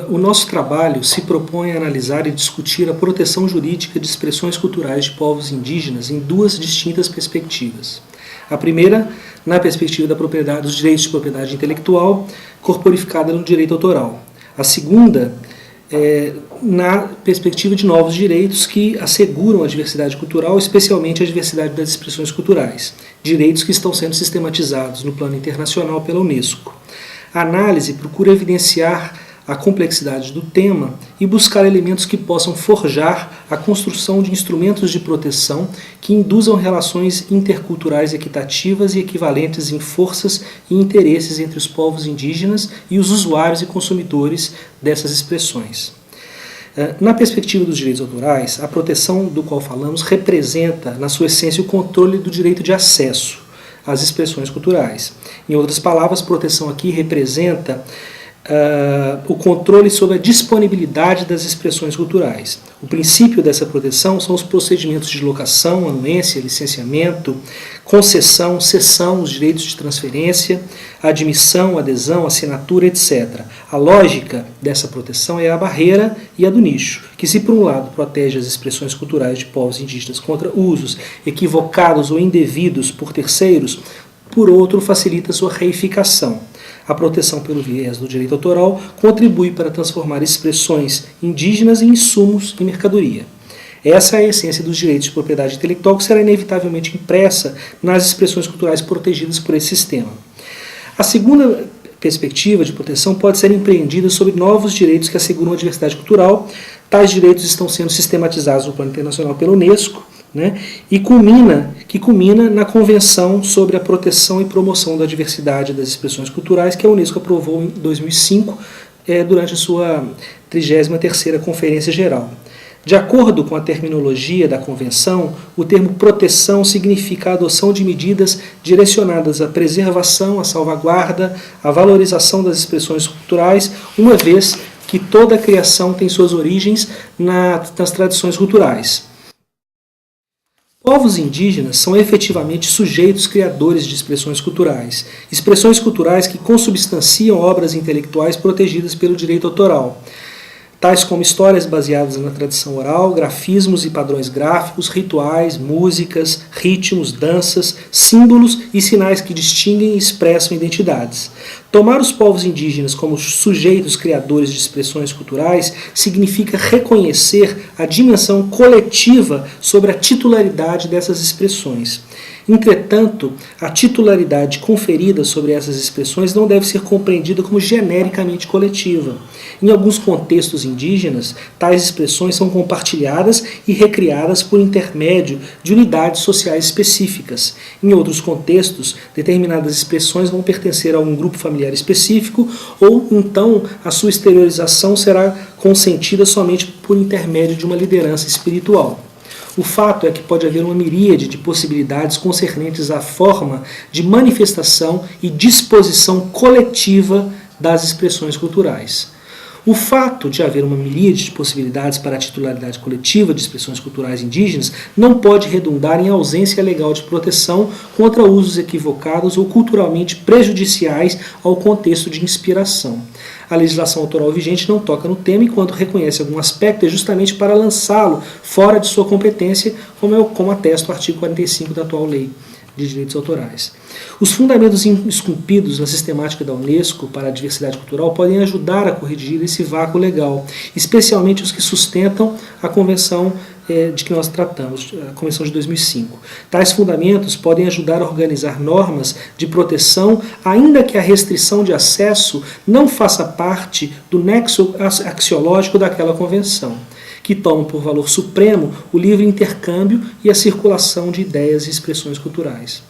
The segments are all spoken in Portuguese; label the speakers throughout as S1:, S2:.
S1: O nosso trabalho se propõe a analisar e discutir a proteção jurídica de expressões culturais de povos indígenas em duas distintas perspectivas. A primeira, na perspectiva da propriedade, dos direitos de propriedade intelectual, corporificada no direito autoral. A segunda, na perspectiva de novos direitos que asseguram a diversidade cultural, especialmente a diversidade das expressões culturais, direitos que estão sendo sistematizados no plano internacional pela Unesco. A análise procura evidenciar a complexidade do tema e buscar elementos que possam forjar a construção de instrumentos de proteção que induzam relações interculturais equitativas e equivalentes em forças e interesses entre os povos indígenas e os usuários e consumidores dessas expressões. Na perspectiva dos direitos autorais, a proteção do qual falamos representa, na sua essência, o controle do direito de acesso às expressões culturais. Em outras palavras, proteção aqui representa o controle sobre a disponibilidade das expressões culturais. O princípio dessa proteção são os procedimentos de locação, anuência, licenciamento, concessão, cessão, os direitos de transferência, admissão, adesão, assinatura, etc. A lógica dessa proteção é a barreira e a do nicho, que se por um lado protege as expressões culturais de povos indígenas contra usos equivocados ou indevidos por terceiros, por outro facilita sua reificação. A proteção pelo viés do direito autoral contribui para transformar expressões indígenas em insumos e mercadoria. Essa é a essência dos direitos de propriedade intelectual que será inevitavelmente impressa nas expressões culturais protegidas por esse sistema. A segunda perspectiva de proteção pode ser empreendida sobre novos direitos que asseguram a diversidade cultural. Tais direitos estão sendo sistematizados no plano internacional pela Unesco, que culmina na Convenção sobre a Proteção e Promoção da Diversidade das Expressões Culturais, que a Unesco aprovou em 2005, durante a sua 33ª Conferência Geral. De acordo com a terminologia da Convenção, o termo proteção significa a adoção de medidas direcionadas à preservação, à salvaguarda, à valorização das expressões culturais, uma vez que toda a criação tem suas origens nas tradições culturais. Povos indígenas são efetivamente sujeitos criadores de expressões culturais que consubstanciam obras intelectuais protegidas pelo direito autoral, tais como histórias baseadas na tradição oral, grafismos e padrões gráficos, rituais, músicas, ritmos, danças, símbolos e sinais que distinguem e expressam identidades. Tomar os povos indígenas como sujeitos criadores de expressões culturais significa reconhecer a dimensão coletiva sobre a titularidade dessas expressões. Entretanto, a titularidade conferida sobre essas expressões não deve ser compreendida como genericamente coletiva. Em alguns contextos indígenas, tais expressões são compartilhadas e recriadas por intermédio de unidades sociais específicas. Em outros contextos, determinadas expressões vão pertencer a um grupo familiar específico ou, então, a sua exteriorização será consentida somente por intermédio de uma liderança espiritual. O fato é que pode haver uma miríade de possibilidades concernentes à forma de manifestação e disposição coletiva das expressões culturais. O fato de haver uma miríade de possibilidades para a titularidade coletiva de expressões culturais indígenas não pode redundar em ausência legal de proteção contra usos equivocados ou culturalmente prejudiciais ao contexto de inspiração. A legislação autoral vigente não toca no tema e, quando reconhece algum aspecto, é justamente para lançá-lo fora de sua competência, como atesta o artigo 45 da atual Lei de Direitos Autorais. Os fundamentos esculpidos na sistemática da Unesco para a diversidade cultural podem ajudar a corrigir esse vácuo legal, especialmente os que sustentam a Convenção de que nós tratamos, a Convenção de 2005. Tais fundamentos podem ajudar a organizar normas de proteção, ainda que a restrição de acesso não faça parte do nexo axiológico daquela Convenção, que tomam por valor supremo o livre intercâmbio e a circulação de ideias e expressões culturais.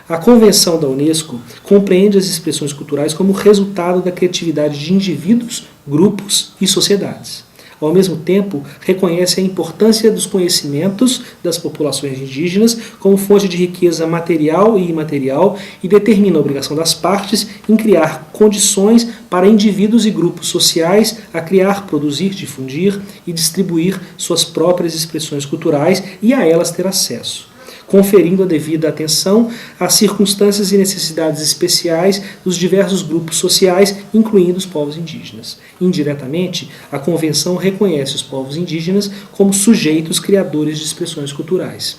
S1: A Convenção da Unesco compreende as expressões culturais como resultado da criatividade de indivíduos, grupos e sociedades. Ao mesmo tempo, reconhece a importância dos conhecimentos das populações indígenas como fonte de riqueza material e imaterial e determina a obrigação das partes em criar condições para indivíduos e grupos sociais a criar, produzir, difundir e distribuir suas próprias expressões culturais e a elas ter acesso, conferindo a devida atenção às circunstâncias e necessidades especiais dos diversos grupos sociais, incluindo os povos indígenas. Indiretamente, a Convenção reconhece os povos indígenas como sujeitos criadores de expressões culturais.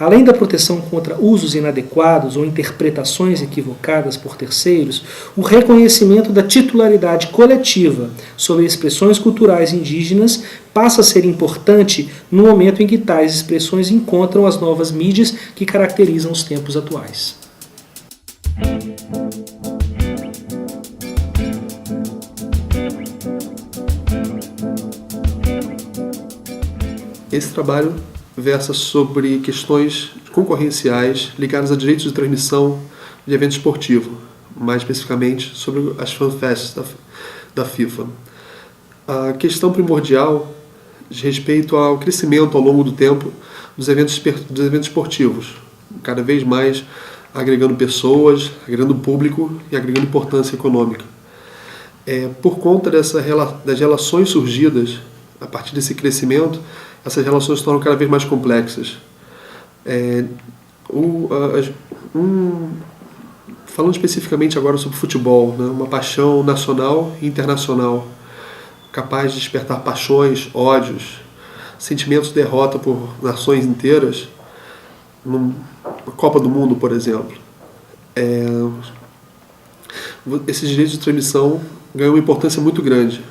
S1: Além da proteção contra usos inadequados ou interpretações equivocadas por terceiros, o reconhecimento da titularidade coletiva sobre expressões culturais indígenas passa a ser importante no momento em que tais expressões encontram as novas mídias que caracterizam os tempos atuais.
S2: Esse trabalho versa sobre questões concorrenciais ligadas a direitos de transmissão de evento esportivo, mais especificamente sobre as FanFests da FIFA. A questão primordial diz respeito ao crescimento ao longo do tempo dos eventos esportivos, cada vez mais agregando pessoas, agregando público e agregando importância econômica. Por conta das relações surgidas a partir desse crescimento, essas relações se tornam cada vez mais complexas. Falando especificamente agora sobre futebol, né, uma paixão nacional e internacional, capaz de despertar paixões, ódios, sentimentos de derrota por nações inteiras, na Copa do Mundo, por exemplo. Esses direitos de transmissão ganham uma importância muito grande,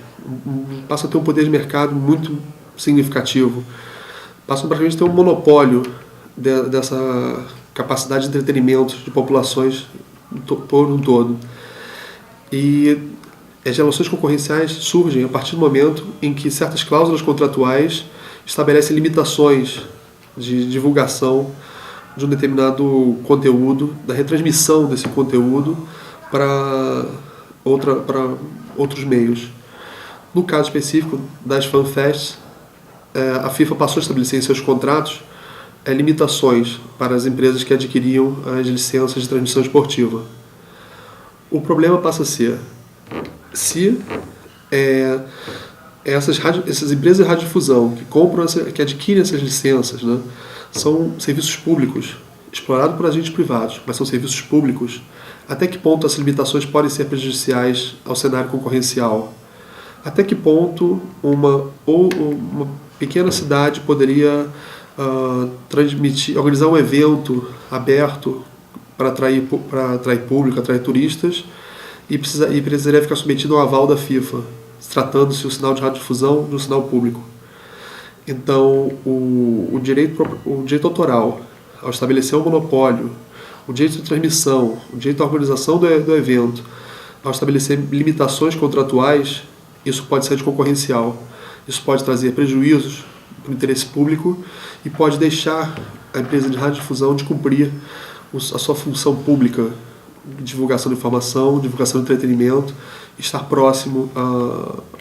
S2: passam a ter um poder de mercado muito significativo, passam praticamente a ter um monopólio dessa capacidade de entretenimento de populações por um todo. E as relações concorrenciais surgem a partir do momento em que certas cláusulas contratuais estabelecem limitações de divulgação de um determinado conteúdo, da retransmissão desse conteúdo para outros meios. No caso específico das FanFests, a FIFA passou a estabelecer em seus contratos limitações para as empresas que adquiriam as licenças de transmissão esportiva. O problema passa a ser se essas empresas de radiodifusão que adquirem essas licenças, né, são serviços públicos, explorados por agentes privados, mas são serviços públicos, até que ponto essas limitações podem ser prejudiciais ao cenário concorrencial? Até que ponto uma pequena cidade poderia organizar um evento aberto para atrair público, atrair turistas, e precisaria ficar submetido ao aval da FIFA, tratando-se o sinal de radiodifusão de um sinal público. Então, o direito autoral, ao estabelecer um monopólio, o direito de transmissão, o direito à organização do evento, ao estabelecer limitações contratuais, isso pode ser anticoncorrencial. Isso pode trazer prejuízos para o interesse público e pode deixar a empresa de radiodifusão de cumprir a sua função pública de divulgação de informação, divulgação de entretenimento, estar próximo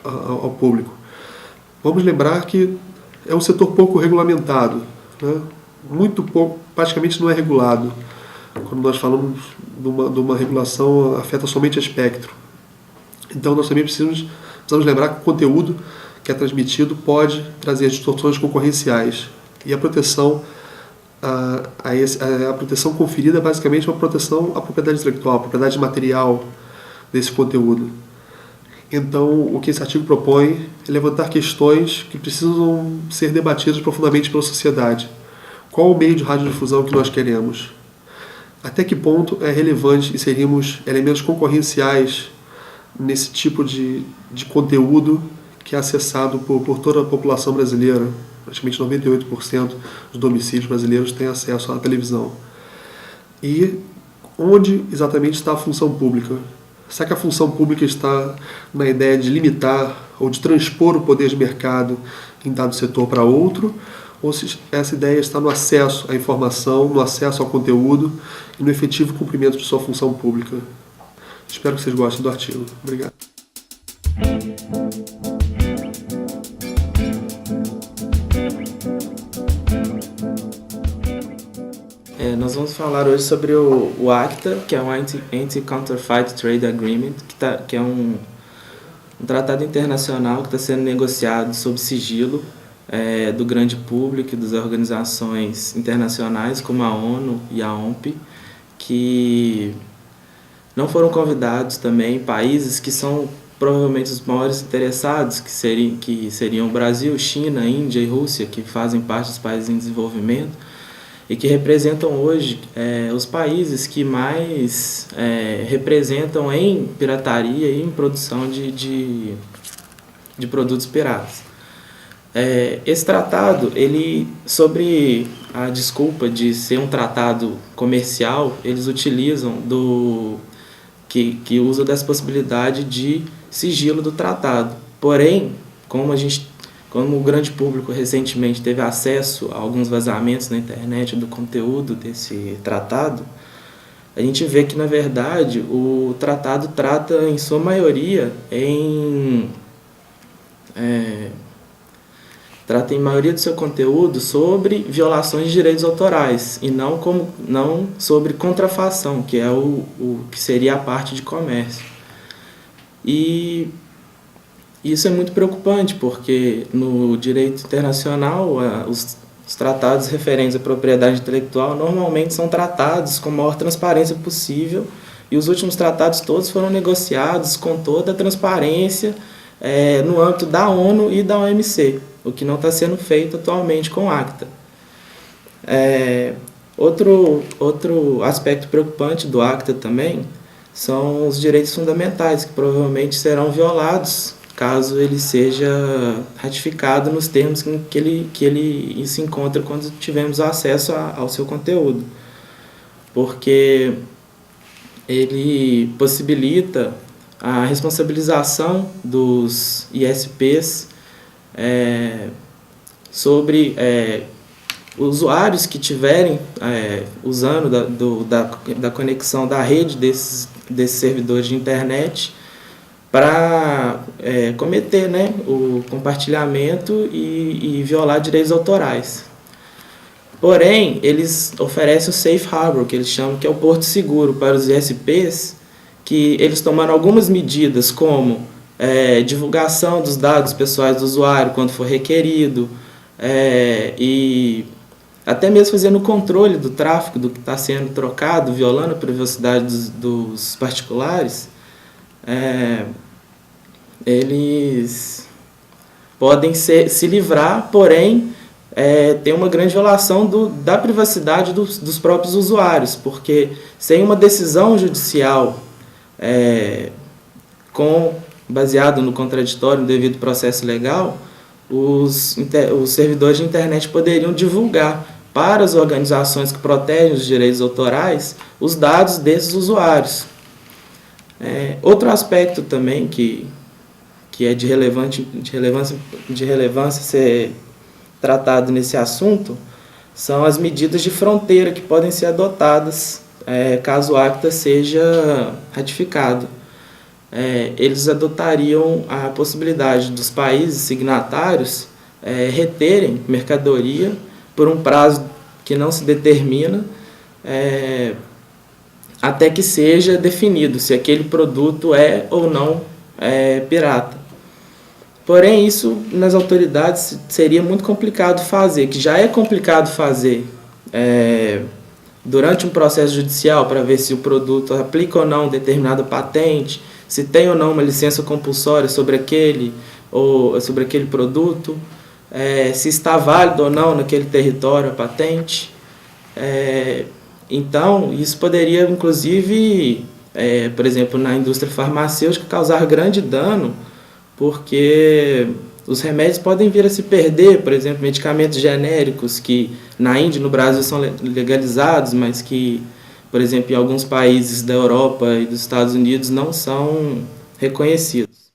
S2: ao público. Vamos lembrar que é um setor pouco regulamentado, né? Muito pouco, praticamente não é regulado. Quando nós falamos de uma regulação, afeta somente a espectro. Então nós também precisamos lembrar que o conteúdo que é transmitido pode trazer distorções concorrenciais. E a proteção a proteção conferida é basicamente uma proteção à propriedade intelectual, à propriedade material desse conteúdo. Então, o que esse artigo propõe é levantar questões que precisam ser debatidas profundamente pela sociedade. Qual o meio de radiodifusão que nós queremos? Até que ponto é relevante inserirmos elementos concorrenciais nesse tipo de conteúdo que é acessado por toda a população brasileira? Praticamente 98% dos domicílios brasileiros têm acesso à televisão. E onde exatamente está a função pública? Será que a função pública está na ideia de limitar ou de transpor o poder de mercado em dado setor para outro? Ou se essa ideia está no acesso à informação, no acesso ao conteúdo e no efetivo cumprimento de sua função pública? Espero que vocês gostem do artigo. Obrigado.
S3: vamos falar hoje sobre o ACTA, que é o Anti-Counterfeit Trade Agreement, que é um tratado internacional que está sendo negociado sob sigilo do grande público e das organizações internacionais como a ONU e a OMP, que não foram convidados também países que são provavelmente os maiores interessados, que seriam Brasil, China, Índia e Rússia, que fazem parte dos países em desenvolvimento e que representam hoje os países que mais representam em pirataria e em produção de produtos piratas. Esse tratado, sobre a desculpa de ser um tratado comercial, eles utilizam que usa dessa possibilidade de sigilo do tratado. Porém, como o grande público recentemente teve acesso a alguns vazamentos na internet do conteúdo desse tratado, a gente vê que, na verdade, o tratado trata, em sua maioria, trata em maioria do seu conteúdo sobre violações de direitos autorais e não sobre contrafação, que é o que seria a parte de comércio. E isso é muito preocupante, porque no direito internacional os tratados referentes à propriedade intelectual normalmente são tratados com a maior transparência possível, e os últimos tratados todos foram negociados com toda a transparência no âmbito da ONU e da OMC, o que não está sendo feito atualmente com o ACTA. Outro aspecto preocupante do ACTA também são os direitos fundamentais, que provavelmente serão violados caso ele seja ratificado nos termos em que ele se encontra quando tivermos acesso ao seu conteúdo. Porque ele possibilita a responsabilização dos ISPs sobre usuários que estiverem usando da conexão da rede desses servidores de internet para cometer, o compartilhamento e violar direitos autorais. Porém, eles oferecem o Safe Harbor, que eles chamam, que é o porto seguro para os ISPs, que eles tomaram algumas medidas, como divulgação dos dados pessoais do usuário quando for requerido, e até mesmo fazendo o controle do tráfego do que está sendo trocado, violando a privacidade dos particulares. Eles podem se livrar, porém tem uma grande violação da privacidade dos próprios usuários, porque sem uma decisão judicial baseado no contraditório, no devido processo legal, os servidores de internet poderiam divulgar para as organizações que protegem os direitos autorais os dados desses usuários. Outro aspecto também que é de relevância ser tratado nesse assunto são as medidas de fronteira que podem ser adotadas caso o ACTA seja ratificado. Eles adotariam a possibilidade dos países signatários reterem mercadoria por um prazo que não se determina, até que seja definido se aquele produto é ou não pirata. Porém, isso nas autoridades seria muito complicado fazer, que já é complicado fazer durante um processo judicial para ver se o produto aplica ou não determinada patente, se tem ou não uma licença compulsória sobre aquele produto, se está válido ou não naquele território a patente. Então, isso poderia, inclusive, por exemplo, na indústria farmacêutica, causar grande dano, porque os remédios podem vir a se perder, por exemplo, medicamentos genéricos que na Índia e no Brasil são legalizados, mas que, por exemplo, em alguns países da Europa e dos Estados Unidos não são reconhecidos.